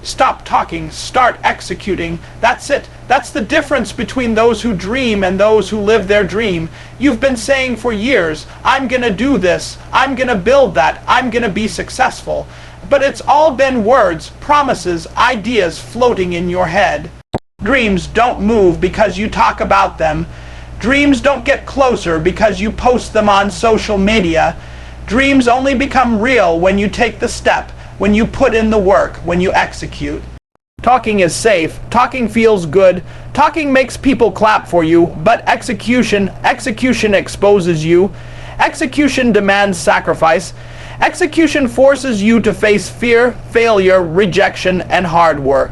Stop talking, start executing. That's it. That's the difference between those who dream and those who live their dream. You've been saying for years, I'm going to do this, I'm going to build that, I'm going to be successful. But it's all been words, promises, ideas floating in your head. Dreams don't move because you talk about them. Dreams don't get closer because you post them on social media. Dreams only become real when you take the step, when you put in the work, when you execute. Talking is safe, talking feels good, talking makes people clap for you, but execution exposes you. Execution demands sacrifice. Execution forces you to face fear, failure, rejection, and hard work.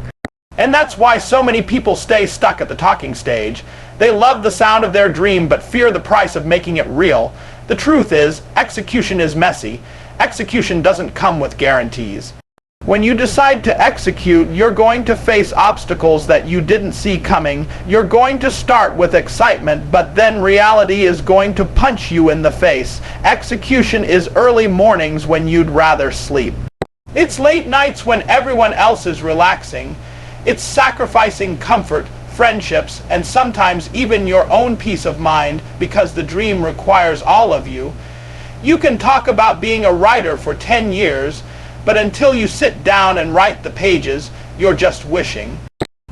And that's why so many people stay stuck at the talking stage. They love the sound of their dream but fear the price of making it real. The truth is, execution is messy. Execution doesn't come with guarantees. When you decide to execute, you're going to face obstacles that you didn't see coming. You're going to start with excitement, but then reality is going to punch you in the face. Execution is early mornings when you'd rather sleep. It's late nights when everyone else is relaxing. It's sacrificing comfort, friendships, and sometimes even your own peace of mind because the dream requires all of you. You can talk about being a writer for 10 years, but until you sit down and write the pages, you're just wishing.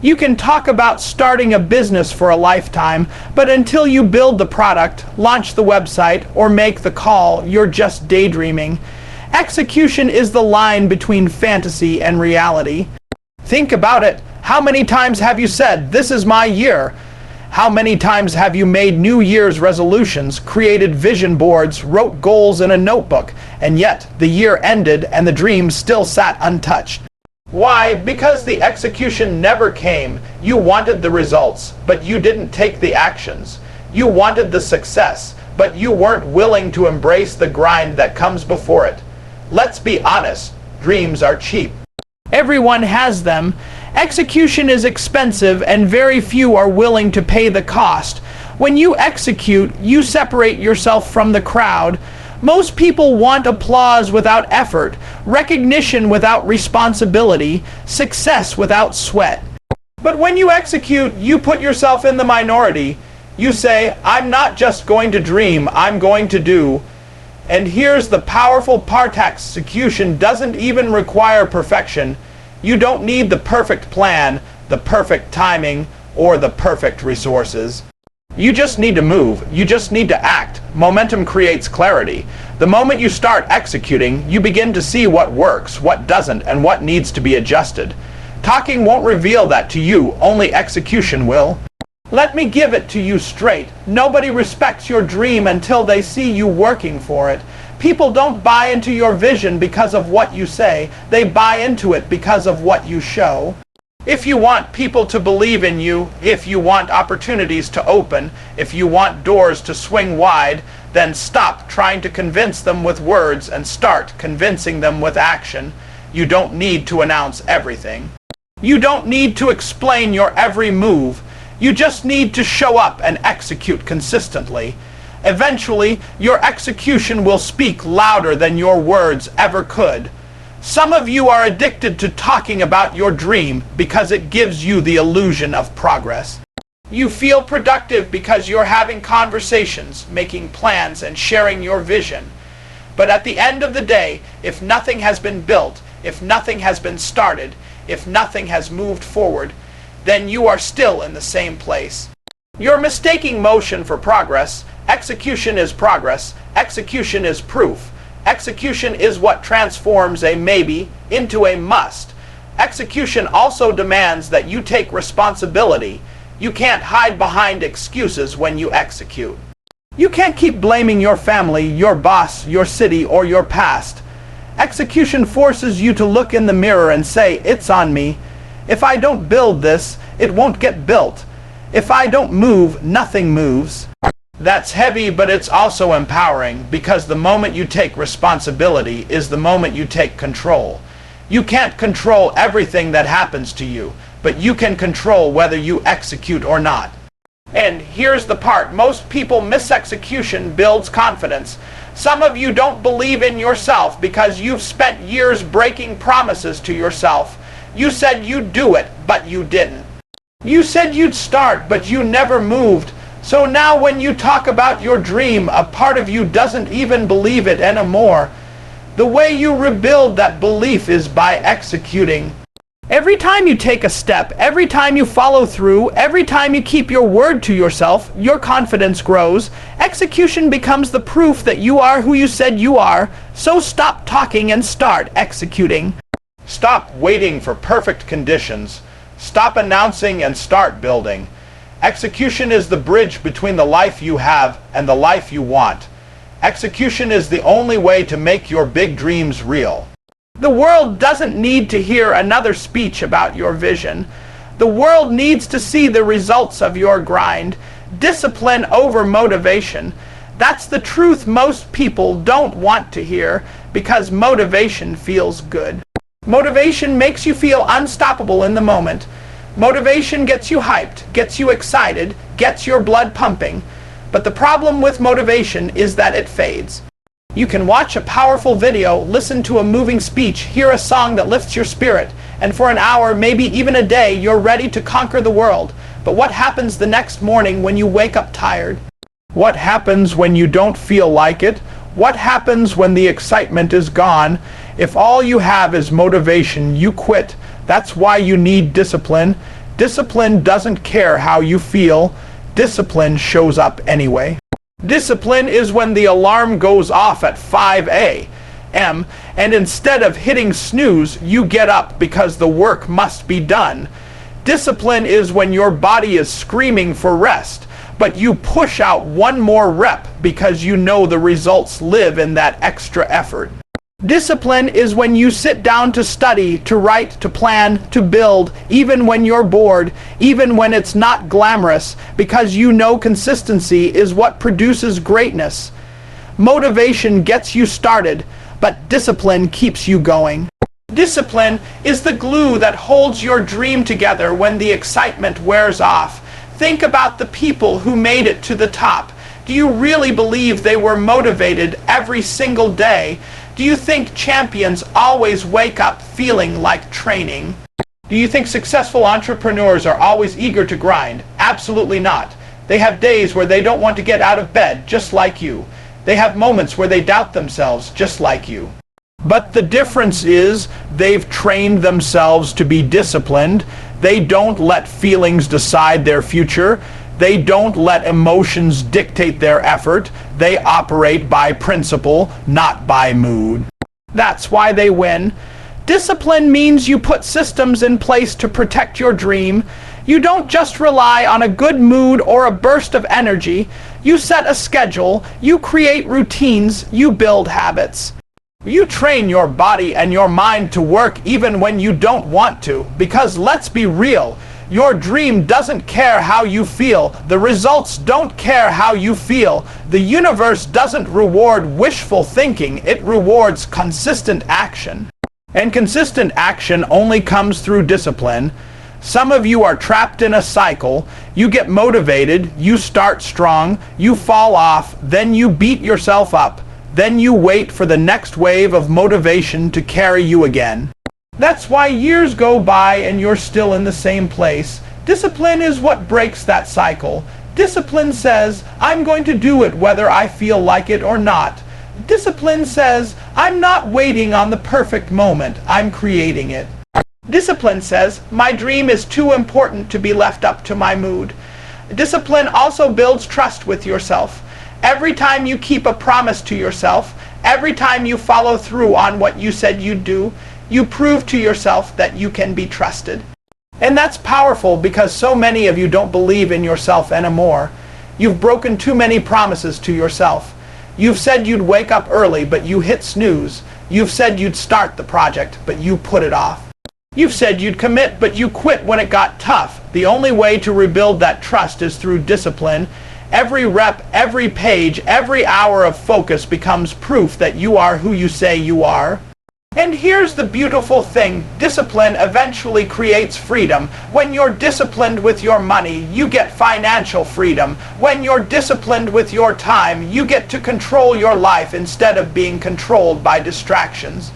You can talk about starting a business for a lifetime, but until you build the product, launch the website, or make the call, you're just daydreaming. Execution is the line between fantasy and reality. Think about it. How many times have you said, "This is my year"? How many times have you made New Year's resolutions, created vision boards, wrote goals in a notebook, and yet the year ended and the dream still sat untouched? Why? Because the execution never came. You wanted the results, but you didn't take the actions. You wanted the success, but you weren't willing to embrace the grind that comes before it. Let's be honest, dreams are cheap. Everyone has them. Execution is expensive and very few are willing to pay the cost. When you execute, you separate yourself from the crowd. Most people want applause without effort, recognition without responsibility, success without sweat. But when you execute, you put yourself in the minority. You say, "I'm not just going to dream, I'm going to do." And here's the powerful part: execution doesn't even require perfection. You don't need the perfect plan, the perfect timing, or the perfect resources. You just need to move. You just need to act. Momentum creates clarity. The moment you start executing, you begin to see what works, what doesn't, and what needs to be adjusted. Talking won't reveal that to you, only execution will. Let me give it to you straight. Nobody respects your dream until they see you working for it. People don't buy into your vision because of what you say. They buy into it because of what you show. If you want people to believe in you, if you want opportunities to open, if you want doors to swing wide, then stop trying to convince them with words and start convincing them with action. You don't need to announce everything. You don't need to explain your every move. You just need to show up and execute consistently. Eventually, your execution will speak louder than your words ever could. Some of you are addicted to talking about your dream because it gives you the illusion of progress. You feel productive because you're having conversations, making plans, and sharing your vision. But at the end of the day, if nothing has been built, if nothing has been started, if nothing has moved forward, then you are still in the same place. You're mistaking motion for progress. Execution is progress. Execution is proof. Execution is what transforms a maybe into a must. Execution also demands that you take responsibility. You can't hide behind excuses when you execute. You can't keep blaming your family, your boss, your city, or your past. Execution forces you to look in the mirror and say, "It's on me. If I don't build this, it won't get built. If I don't move, nothing moves." That's heavy, but it's also empowering, because the moment you take responsibility is the moment you take control. You can't control everything that happens to you, but you can control whether you execute or not. And here's the part: most people miss execution builds confidence. Some of you don't believe in yourself because you've spent years breaking promises to yourself. You said you'd do it, but you didn't. You said you'd start, but you never moved. So now when you talk about your dream, a part of you doesn't even believe it anymore. The way you rebuild that belief is by executing. Every time you take a step, every time you follow through, every time you keep your word to yourself, your confidence grows. Execution becomes the proof that you are who you said you are. So stop talking and start executing. Stop waiting for perfect conditions. Stop announcing and start building. Execution is the bridge between the life you have and the life you want. Execution is the only way to make your big dreams real. The world doesn't need to hear another speech about your vision. The world needs to see the results of your grind. Discipline over motivation. That's the truth most people don't want to hear because motivation feels good. Motivation makes you feel unstoppable in the moment. Motivation gets you hyped, gets you excited, gets your blood pumping. But the problem with motivation is that it fades. You can watch a powerful video, listen to a moving speech, hear a song that lifts your spirit, and for an hour, maybe even a day, you're ready to conquer the world. But what happens the next morning when you wake up tired? What happens when you don't feel like it? What happens when the excitement is gone? If all you have is motivation, you quit. That's why you need discipline. Discipline doesn't care how you feel. Discipline shows up anyway. Discipline is when the alarm goes off at 5 a.m. and instead of hitting snooze, you get up because the work must be done. Discipline is when your body is screaming for rest, but you push out one more rep because you know the results live in that extra effort. Discipline is when you sit down to study, to write, to plan, to build, even when you're bored, even when it's not glamorous, because you know consistency is what produces greatness. Motivation gets you started, but discipline keeps you going. Discipline is the glue that holds your dream together when the excitement wears off. Think about the people who made it to the top. Do you really believe they were motivated every single day? Do you think champions always wake up feeling like training? Do you think successful entrepreneurs are always eager to grind? Absolutely not. They have days where they don't want to get out of bed, just like you. They have moments where they doubt themselves, just like you. But the difference is they've trained themselves to be disciplined. They don't let feelings decide their future. They don't let emotions dictate their effort. They operate by principle, not by mood. That's why they win. Discipline means you put systems in place to protect your dream. You don't just rely on a good mood or a burst of energy. You set a schedule, you create routines, you build habits. You train your body and your mind to work even when you don't want to, because let's be real, your dream doesn't care how you feel. The results don't care how you feel. The universe doesn't reward wishful thinking. It rewards consistent action. And consistent action only comes through discipline. Some of you are trapped in a cycle. You get motivated, you start strong, you fall off, then you beat yourself up. Then you wait for the next wave of motivation to carry you again. That's why years go by and you're still in the same place. Discipline is what breaks that cycle. Discipline says, I'm going to do it whether I feel like it or not. Discipline says, I'm not waiting on the perfect moment, I'm creating it. Discipline says, my dream is too important to be left up to my mood. Discipline also builds trust with yourself. Every time you keep a promise to yourself, every time you follow through on what you said you'd do, you prove to yourself that you can be trusted. And that's powerful because so many of you don't believe in yourself anymore. You've broken too many promises to yourself. You've said you'd wake up early, but you hit snooze. You've said you'd start the project, but you put it off. You've said you'd commit, but you quit when it got tough. The only way to rebuild that trust is through discipline. Every rep, every page, every hour of focus becomes proof that you are who you say you are. And here's the beautiful thing, discipline eventually creates freedom. When you're disciplined with your money, you get financial freedom. When you're disciplined with your time, you get to control your life instead of being controlled by distractions.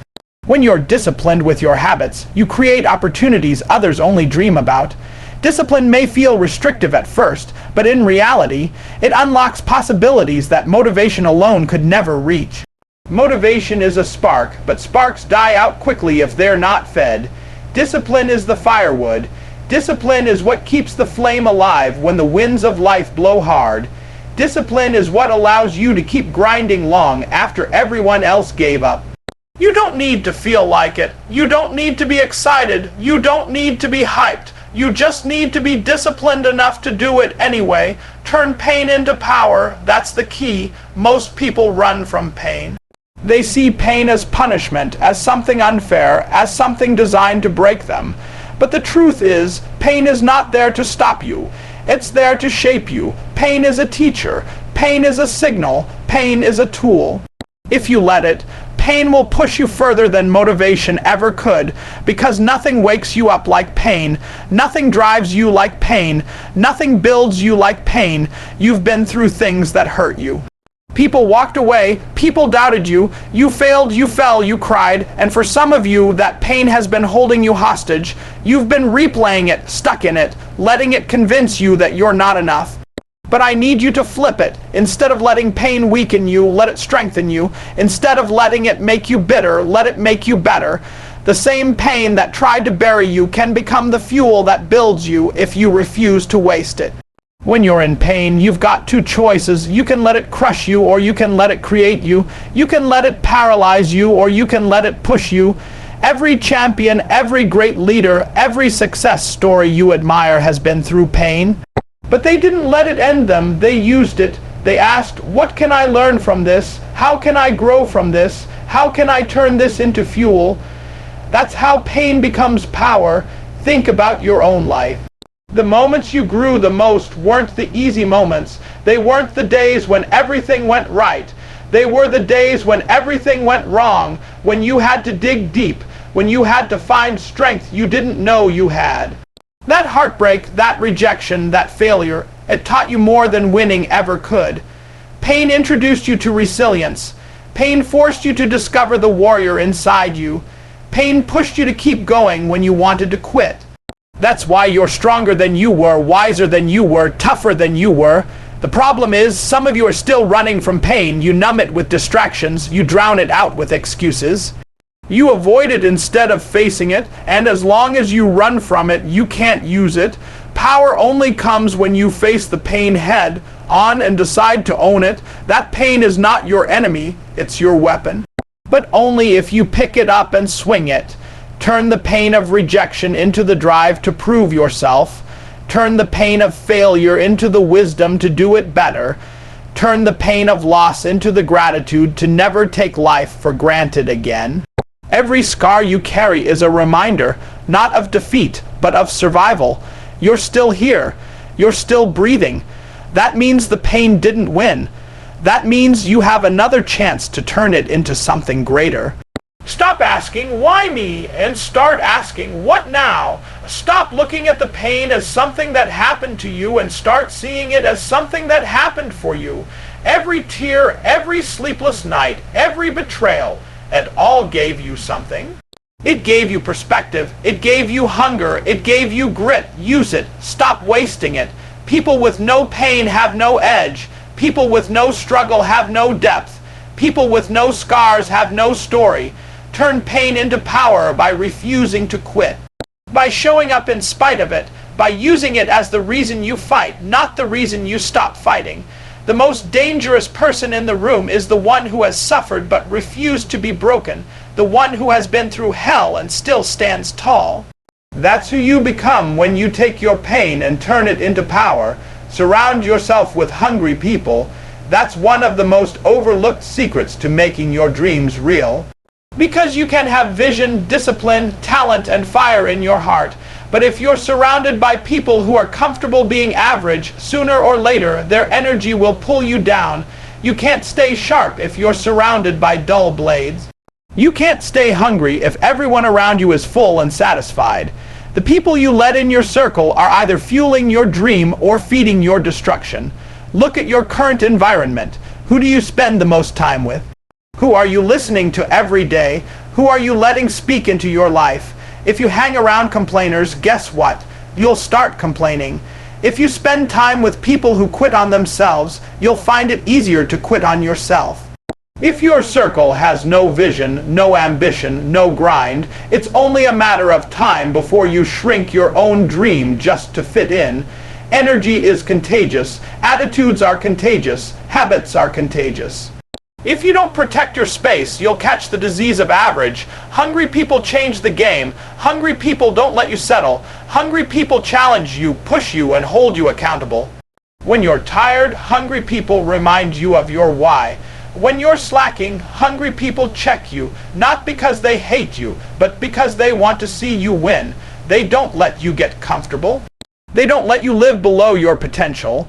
When you're disciplined with your habits, you create opportunities others only dream about. Discipline may feel restrictive at first, but in reality, it unlocks possibilities that motivation alone could never reach. Motivation is a spark, but sparks die out quickly if they're not fed. Discipline is the firewood. Discipline is what keeps the flame alive when the winds of life blow hard. Discipline is what allows you to keep grinding long after everyone else gave up. You don't need to feel like it. You don't need to be excited. You don't need to be hyped. You just need to be disciplined enough to do it anyway. Turn pain into power. That's the key. Most people run from pain. They see pain as punishment, as something unfair, as something designed to break them. But the truth is, pain is not there to stop you. It's there to shape you. Pain is a teacher. Pain is a signal. Pain is a tool. If you let it, pain will push you further than motivation ever could, because nothing wakes you up like pain. Nothing drives you like pain. Nothing builds you like pain. You've been through things that hurt you. People walked away, people doubted you, you failed, you fell, you cried, and for some of you, that pain has been holding you hostage. You've been replaying it, stuck in it, letting it convince you that you're not enough. But I need you to flip it. Instead of letting pain weaken you, let it strengthen you. Instead of letting it make you bitter, let it make you better. The same pain that tried to bury you can become the fuel that builds you if you refuse to waste it. When you're in pain, you've got two choices. You can let it crush you, or you can let it create you. You can let it paralyze you, or you can let it push you. Every champion, every great leader, every success story you admire has been through pain. But they didn't let it end them. They used it. They asked, what can I learn from this? How can I grow from this? How can I turn this into fuel? That's how pain becomes power. Think about your own life. The moments you grew the most weren't the easy moments. They weren't the days when everything went right. They were the days when everything went wrong, when you had to dig deep, when you had to find strength you didn't know you had. That heartbreak, that rejection, that failure, it taught you more than winning ever could. Pain introduced you to resilience. Pain forced you to discover the warrior inside you. Pain pushed you to keep going when you wanted to quit. That's why you're stronger than you were, wiser than you were, tougher than you were. The problem is, some of you are still running from pain. You numb it with distractions. You drown it out with excuses. You avoid it instead of facing it, and as long as you run from it, you can't use it. Power only comes when you face the pain head on and decide to own it. That pain is not your enemy, it's your weapon. But only if you pick it up and swing it. Turn the pain of rejection into the drive to prove yourself. Turn the pain of failure into the wisdom to do it better. Turn the pain of loss into the gratitude to never take life for granted again. Every scar you carry is a reminder, not of defeat, but of survival. You're still here. You're still breathing. That means the pain didn't win. That means you have another chance to turn it into something greater. Stop asking, why me? And start asking, what now? Stop looking at the pain as something that happened to you and start seeing it as something that happened for you. Every tear, every sleepless night, every betrayal, it all gave you something. It gave you perspective. It gave you hunger. It gave you grit. Use it. Stop wasting it. People with no pain have no edge. People with no struggle have no depth. People with no scars have no story. Turn pain into power by refusing to quit. By showing up in spite of it. By using it as the reason you fight, not the reason you stop fighting. The most dangerous person in the room is the one who has suffered but refused to be broken. The one who has been through hell and still stands tall. That's who you become when you take your pain and turn it into power. Surround yourself with hungry people. That's one of the most overlooked secrets to making your dreams real. Because you can have vision, discipline, talent, and fire in your heart. But if you're surrounded by people who are comfortable being average, sooner or later their energy will pull you down. You can't stay sharp if you're surrounded by dull blades. You can't stay hungry if everyone around you is full and satisfied. The people you let in your circle are either fueling your dream or feeding your destruction. Look at your current environment. Who do you spend the most time with? Who are you listening to every day? Who are you letting speak into your life? If you hang around complainers, guess what? You'll start complaining. If you spend time with people who quit on themselves, you'll find it easier to quit on yourself. If your circle has no vision, no ambition, no grind, it's only a matter of time before you shrink your own dream just to fit in. Energy is contagious, attitudes are contagious, habits are contagious. If you don't protect your space, you'll catch the disease of average. Hungry people change the game. Hungry people don't let you settle. Hungry people challenge you, push you, and hold you accountable. When you're tired, hungry people remind you of your why. When you're slacking, hungry people check you, not because they hate you, but because they want to see you win. They don't let you get comfortable. They don't let you live below your potential.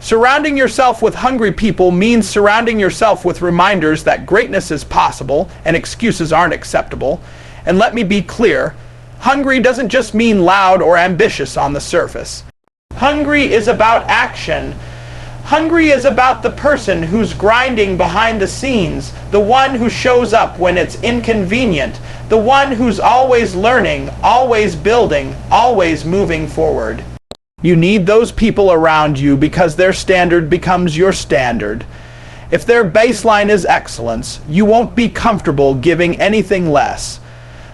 Surrounding yourself with hungry people means surrounding yourself with reminders that greatness is possible and excuses aren't acceptable. And let me be clear, hungry doesn't just mean loud or ambitious on the surface. Hungry is about action. Hungry is about the person who's grinding behind the scenes, the one who shows up when it's inconvenient, the one who's always learning, always building, always moving forward. You need those people around you because their standard becomes your standard. If their baseline is excellence, you won't be comfortable giving anything less.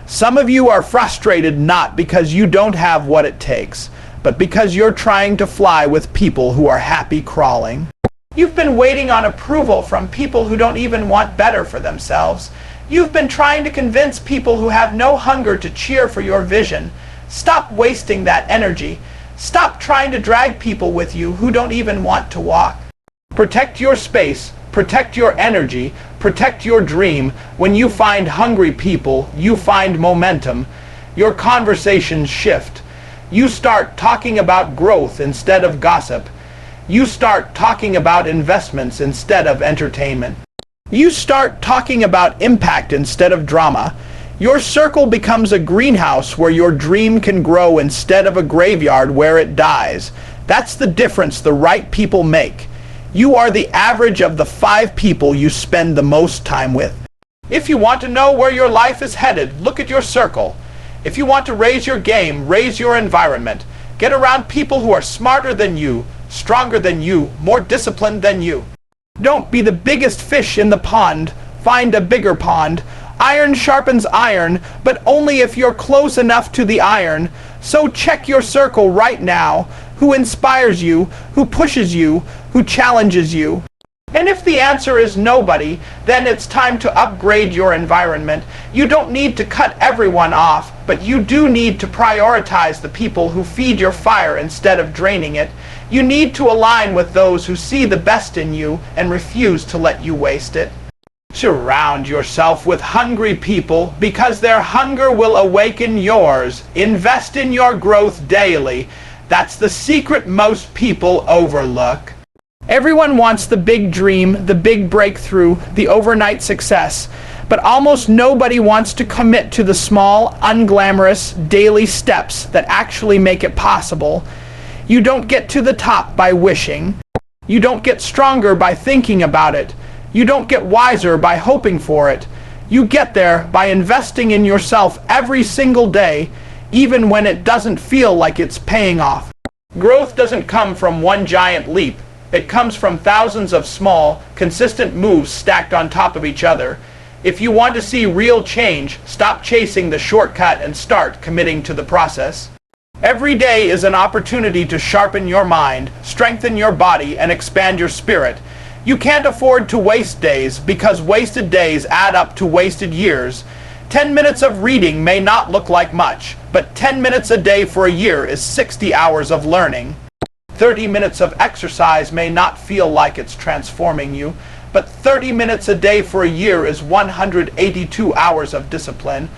Some of you are frustrated not because you don't have what it takes, but because you're trying to fly with people who are happy crawling. You've been waiting on approval from people who don't even want better for themselves. You've been trying to convince people who have no hunger to cheer for your vision. Stop wasting that energy. Stop trying to drag people with you who don't even want to walk. Protect your space, protect your energy, protect your dream. When you find hungry people, you find momentum. Your conversations shift. You start talking about growth instead of gossip. You start talking about investments instead of entertainment. You start talking about impact instead of drama. Your circle becomes a greenhouse where your dream can grow instead of a graveyard where it dies. That's the difference the right people make. You are the average of the 5 people you spend the most time with. If you want to know where your life is headed, look at your circle. If you want to raise your game, raise your environment. Get around people who are smarter than you, stronger than you, more disciplined than you. Don't be the biggest fish in the pond. Find a bigger pond. Iron sharpens iron, but only if you're close enough to the iron. So check your circle right now. Who inspires you, who pushes you, who challenges you. And if the answer is nobody, then it's time to upgrade your environment. You don't need to cut everyone off, but you do need to prioritize the people who feed your fire instead of draining it. You need to align with those who see the best in you and refuse to let you waste it. Surround yourself with hungry people because their hunger will awaken yours. Invest in your growth daily. That's the secret most people overlook. Everyone wants the big dream, the big breakthrough, the overnight success, but almost nobody wants to commit to the small, unglamorous, daily steps that actually make it possible. You don't get to the top by wishing. You don't get stronger by thinking about it. You don't get wiser by hoping for it. You get there by investing in yourself every single day, even when it doesn't feel like it's paying off. Growth doesn't come from one giant leap. It comes from thousands of small, consistent moves stacked on top of each other. If you want to see real change, stop chasing the shortcut and start committing to the process. Every day is an opportunity to sharpen your mind, strengthen your body, and expand your spirit. You can't afford to waste days because wasted days add up to wasted years. 10 minutes of reading may not look like much, but 10 minutes a day for a year is 60 hours of learning. 30 minutes of exercise may not feel like it's transforming you, but 30 minutes a day for a year is 182 hours of discipline.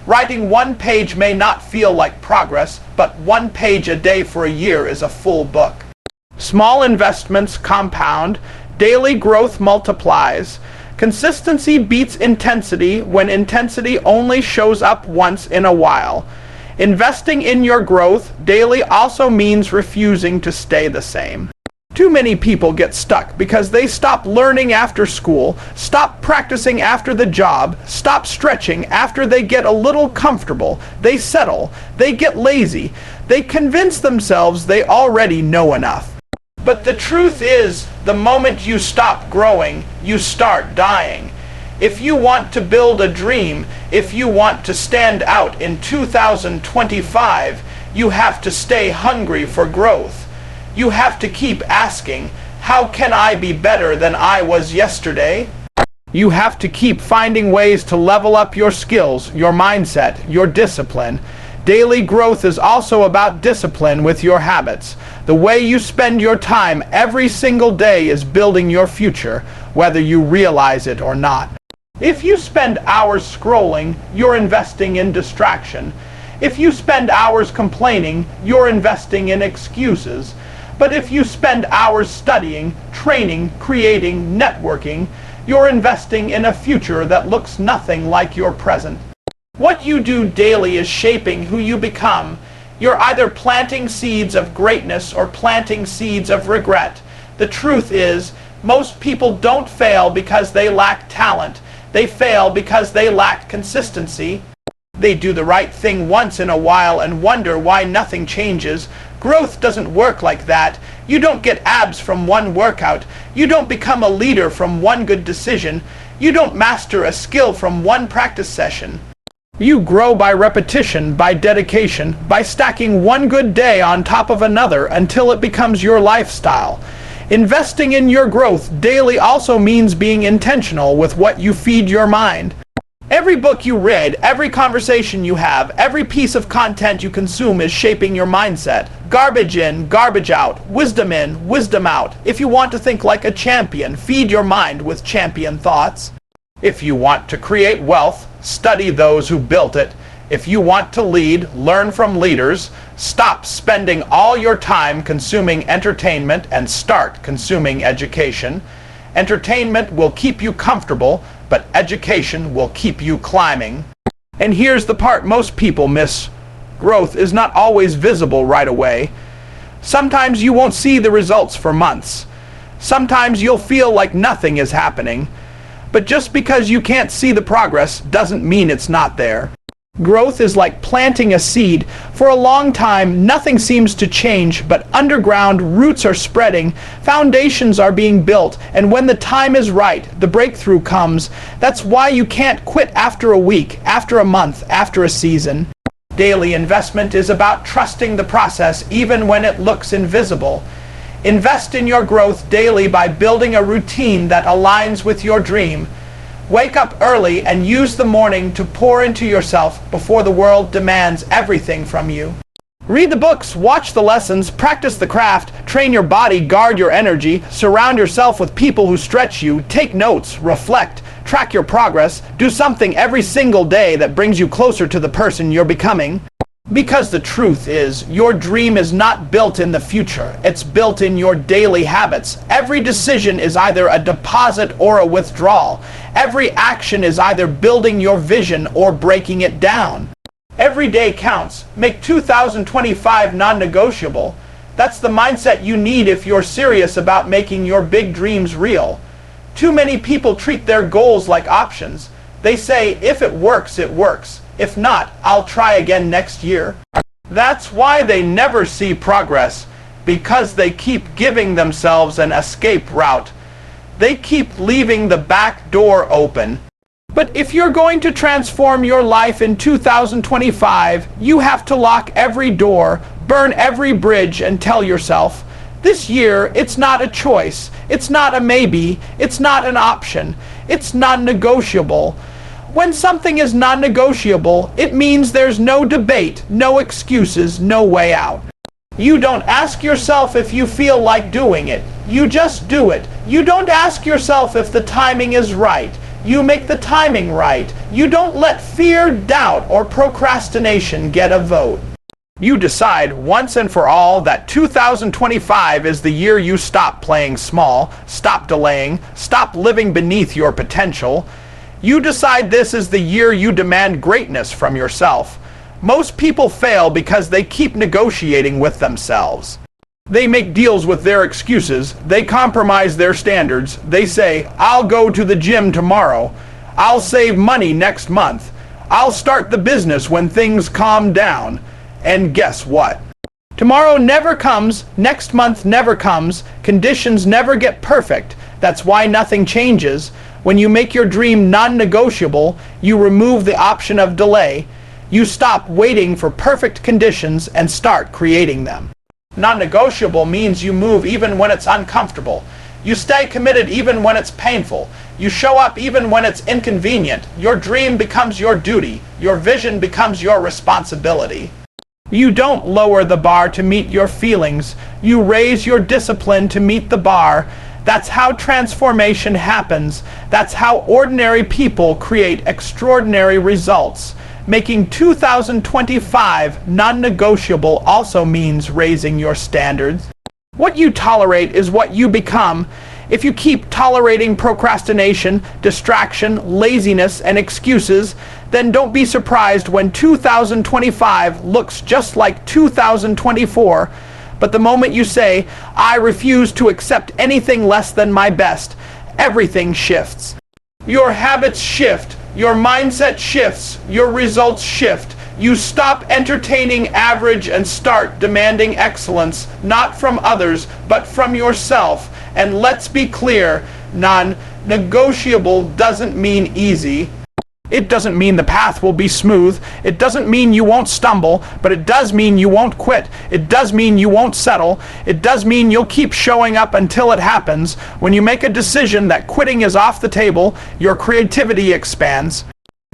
Writing one page may not feel like progress, but one page a day for a year is a full book. Small investments compound. Daily growth multiplies. Consistency beats intensity when intensity only shows up once in a while. Investing in your growth daily also means refusing to stay the same. Too many people get stuck because they stop learning after school, stop practicing after the job, stop stretching after they get a little comfortable, they settle, they get lazy, they convince themselves they already know enough. But the truth is, the moment you stop growing, you start dying. If you want to build a dream, if you want to stand out in 2025, you have to stay hungry for growth. You have to keep asking, how can I be better than I was yesterday? You have to keep finding ways to level up your skills, your mindset, your discipline. Daily growth is also about discipline with your habits. The way you spend your time every single day is building your future, whether you realize it or not. If you spend hours scrolling, you're investing in distraction. If you spend hours complaining, you're investing in excuses. But if you spend hours studying, training, creating, networking, you're investing in a future that looks nothing like your present. What you do daily is shaping who you become. You're either planting seeds of greatness or planting seeds of regret. The truth is, most people don't fail because they lack talent. They fail because they lack consistency. They do the right thing once in a while and wonder why nothing changes. Growth doesn't work like that. You don't get abs from one workout. You don't become a leader from one good decision. You don't master a skill from one practice session. You grow by repetition, by dedication, by stacking one good day on top of another until it becomes your lifestyle. Investing in your growth daily also means being intentional with what you feed your mind. Every book you read, every conversation you have, every piece of content you consume is shaping your mindset. Garbage in, garbage out, wisdom in, wisdom out. If you want to think like a champion, feed your mind with champion thoughts. If you want to create wealth, study those who built it. If you want to lead, learn from leaders. Stop spending all your time consuming entertainment and start consuming education. Entertainment will keep you comfortable, but education will keep you climbing. And here's the part most people miss. Growth is not always visible right away. Sometimes you won't see the results for months. Sometimes you'll feel like nothing is happening. But just because you can't see the progress doesn't mean it's not there. Growth is like planting a seed. For a long time, nothing seems to change, but underground roots are spreading, foundations are being built, and when the time is right, the breakthrough comes. That's why you can't quit after a week, after a month, after a season. Daily investment is about trusting the process even when it looks invisible. Invest in your growth daily by building a routine that aligns with your dream. Wake up early and use the morning to pour into yourself before the world demands everything from you. Read the books, watch the lessons, practice the craft, train your body, guard your energy, surround yourself with people who stretch you, take notes, reflect, track your progress, do something every single day that brings you closer to the person you're becoming. Because the truth is, your dream is not built in the future, it's built in your daily habits. Every decision is either a deposit or a withdrawal. Every action is either building your vision or breaking it down. Every day counts. Make 2025 non-negotiable. That's the mindset you need if you're serious about making your big dreams real. Too many people treat their goals like options. They say, if it works, it works. If not, I'll try again next year. That's why they never see progress, because they keep giving themselves an escape route. They keep leaving the back door open. But if you're going to transform your life in 2025, you have to lock every door, burn every bridge, and tell yourself, this year, it's not a choice, it's not a maybe, it's not an option, it's non-negotiable. When something is non-negotiable, it means there's no debate, no excuses, no way out. You don't ask yourself if you feel like doing it. You just do it. You don't ask yourself if the timing is right. You make the timing right. You don't let fear, doubt, or procrastination get a vote. You decide once and for all that 2025 is the year you stop playing small, stop delaying, stop living beneath your potential. You decide this is the year you demand greatness from yourself. Most people fail because they keep negotiating with themselves. They make deals with their excuses. They compromise their standards. They say, I'll go to the gym tomorrow. I'll save money next month. I'll start the business when things calm down. And guess what? Tomorrow never comes. Next month never comes. Conditions never get perfect. That's why nothing changes. When you make your dream non-negotiable, you remove the option of delay. You stop waiting for perfect conditions and start creating them. Non-negotiable means you move even when it's uncomfortable. You stay committed even when it's painful. You show up even when it's inconvenient. Your dream becomes your duty. Your vision becomes your responsibility. You don't lower the bar to meet your feelings. You raise your discipline to meet the bar. That's how transformation happens. That's how ordinary people create extraordinary results. Making 2025 non-negotiable also means raising your standards. What you tolerate is what you become. If you keep tolerating procrastination, distraction, laziness, and excuses, then don't be surprised when 2025 looks just like 2024. But the moment you say, I refuse to accept anything less than my best, everything shifts. Your habits shift. Your mindset shifts, your results shift. You stop entertaining average and start demanding excellence, not from others, but from yourself. And let's be clear, non-negotiable doesn't mean easy. It doesn't mean the path will be smooth. It doesn't mean you won't stumble, but it does mean you won't quit. It does mean you won't settle. It does mean you'll keep showing up until it happens. When you make a decision that quitting is off the table, your creativity expands.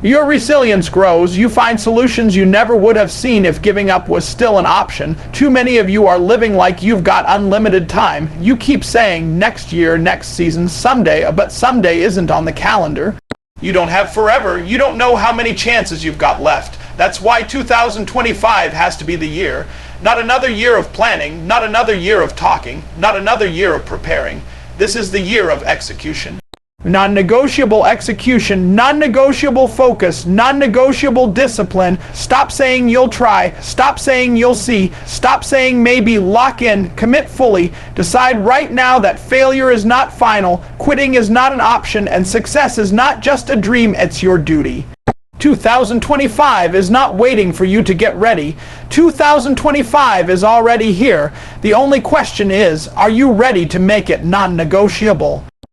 Your resilience grows. You find solutions you never would have seen if giving up was still an option. Too many of you are living like you've got unlimited time. You keep saying next year, next season, someday, but someday isn't on the calendar. You don't have forever. You don't know how many chances you've got left. That's why 2025 has to be the year. Not another year of planning, not another year of talking, not another year of preparing. This is the year of execution. Non-negotiable execution, non-negotiable focus, non-negotiable discipline. Stop saying you'll try. Stop saying you'll see. Stop saying maybe. Lock in. Commit fully. Decide right now that failure is not final, quitting is not an option, and success is not just a dream, it's your duty. 2025 is not waiting for you to get ready. 2025 is already here. The only question is, are you ready to make it non-negotiable?